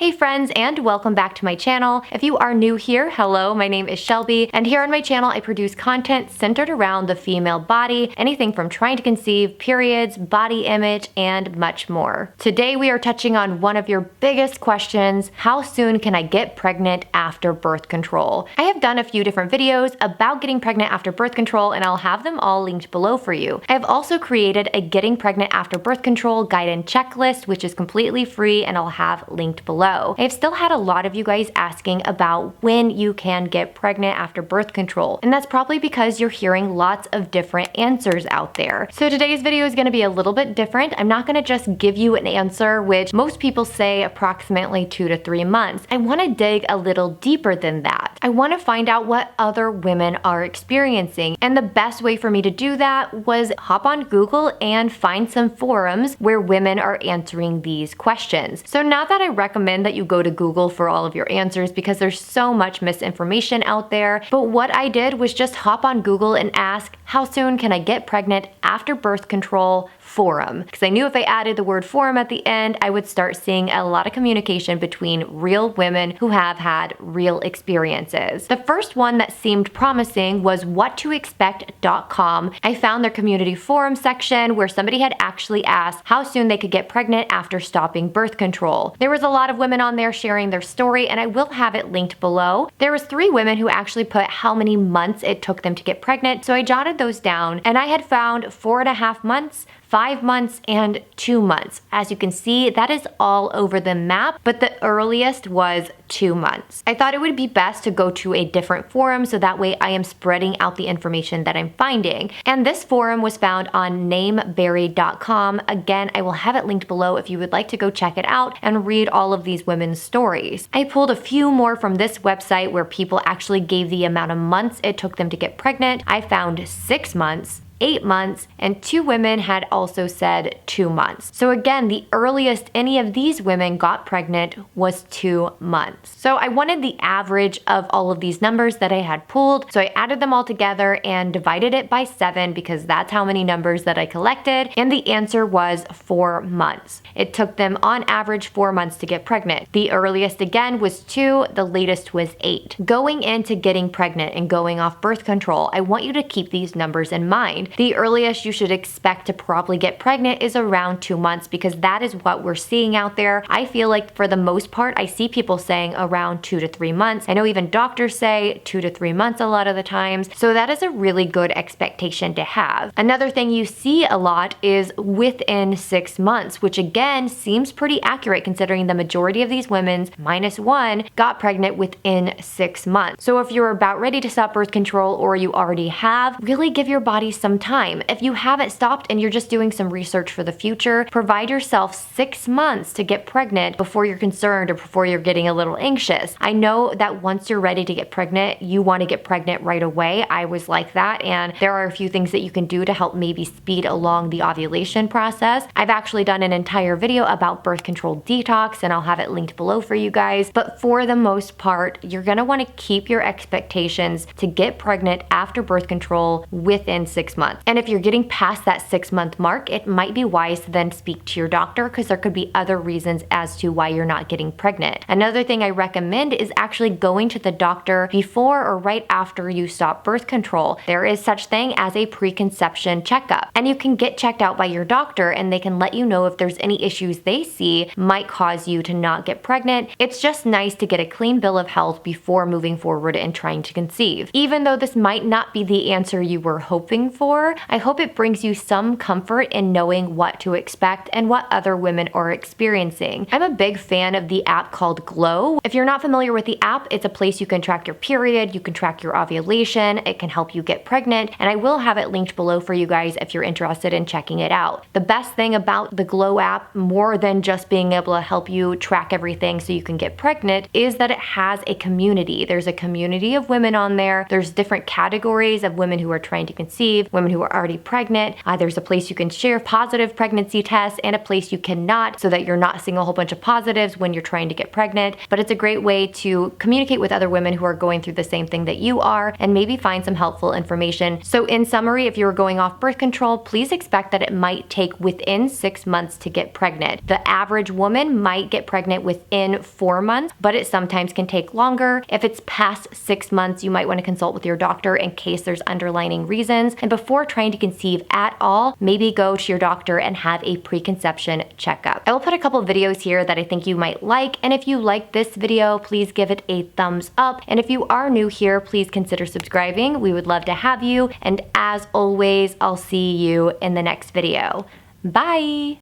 Hey friends, and welcome back to my channel. If you are new here, hello, my name is Shelby, and here on my channel I produce content centered around the female body, anything from trying to conceive, periods, body image, and much more. Today we are touching on one of your biggest questions: how soon can I get pregnant after birth control? I have done a few different videos about getting pregnant after birth control, and I'll have them all linked below for you. I have also created a getting pregnant after birth control guide and checklist, which is completely free, and I'll have linked below. I've still had a lot of you guys asking about when you can get pregnant after birth control, and that's probably because you're hearing lots of different answers out there. So today's video is going to be a little bit different. I'm not going to just give you an answer, which most people say approximately 2 to 3 months. I want to dig a little deeper than that. I want to find out what other women are experiencing, and the best way for me to do that was hop on Google and find some forums where women are answering these questions. So not that I recommend that you go to Google for all of your answers, because there's so much misinformation out there, but what I did was just hop on Google and ask, how soon can I get pregnant after birth control forum? Because I knew if I added the word forum at the end, I would start seeing a lot of communication between real women who have had real experiences. The first one that seemed promising was whattoexpect.com. I found their community forum section where somebody had actually asked how soon they could get pregnant after stopping birth control. There was a lot of women on there sharing their story, and I will have it linked below. There was 3 women who actually put how many months it took them to get pregnant, so I jotted those down, and I had found 4.5 months, 5 months, and 2 months. As you can see, that is all over the map, but the earliest was 2 months. I thought it would be best to go to a different forum so that way I am spreading out the information that I'm finding. And this forum was found on nameberry.com. Again, I will have it linked below if you would like to go check it out and read all of these women's stories. I pulled a few more from this website where people actually gave the amount of months it took them to get pregnant. I found 6 months, 8 months, and 2 women had also said 2 months. So again, the earliest any of these women got pregnant was 2 months. So I wanted the average of all of these numbers that I had pulled. So I added them all together and divided it by 7 because that's how many numbers that I collected. And the answer was 4 months. It took them on average 4 months to get pregnant. The earliest again was 2, the latest was 8. Going into getting pregnant and going off birth control, I want you to keep these numbers in mind. The earliest you should expect to probably get pregnant is around 2 months because that is what we're seeing out there. I feel like for the most part, I see people saying around 2 to 3 months. I know even doctors say 2 to 3 months a lot of the times. So that is a really good expectation to have. Another thing you see a lot is within 6 months, which again seems pretty accurate considering the majority of these women, -1, got pregnant within 6 months. So if you're about ready to stop birth control or you already have, really give your body some time. If you haven't stopped and you're just doing some research for the future, provide yourself 6 months to get pregnant before you're concerned or before you're getting a little anxious. I know that once you're ready to get pregnant, you want to get pregnant right away. I was like that, and there are a few things that you can do to help maybe speed along the ovulation process. I've actually done an entire video about birth control detox, and I'll have it linked below for you guys. But for the most part, you're going to want to keep your expectations to get pregnant after birth control within 6 months. And if you're getting past that 6-month mark, it might be wise to then speak to your doctor because there could be other reasons as to why you're not getting pregnant. Another thing I recommend is actually going to the doctor before or right after you stop birth control. There is such thing as a preconception checkup, and you can get checked out by your doctor and they can let you know if there's any issues they see might cause you to not get pregnant. It's just nice to get a clean bill of health before moving forward and trying to conceive. Even though this might not be the answer you were hoping for, I hope it brings you some comfort in knowing what to expect and what other women are experiencing. I'm a big fan of the app called Glow. If you're not familiar with the app, it's a place you can track your period, you can track your ovulation, it can help you get pregnant, and I will have it linked below for you guys if you're interested in checking it out. The best thing about the Glow app, more than just being able to help you track everything so you can get pregnant, is that it has a community. There's a community of women on there. There's different categories of women who are trying to conceive, women who are already pregnant. There's a place you can share positive pregnancy tests and a place you cannot, so that you're not seeing a whole bunch of positives when you're trying to get pregnant. But it's a great way to communicate with other women who are going through the same thing that you are and maybe find some helpful information. So in summary, if you're going off birth control, please expect that it might take within 6 months to get pregnant. The average woman might get pregnant within 4 months, but it sometimes can take longer. If it's past 6 months, you might want to consult with your doctor in case there's underlying reasons. And before trying to conceive at all, maybe go to your doctor and have a preconception checkup. I will put a couple videos here that I think you might like, and if you like this video, please give it a thumbs up. And if you are new here, please consider subscribing. We would love to have you. And as always, I'll see you in the next video. Bye!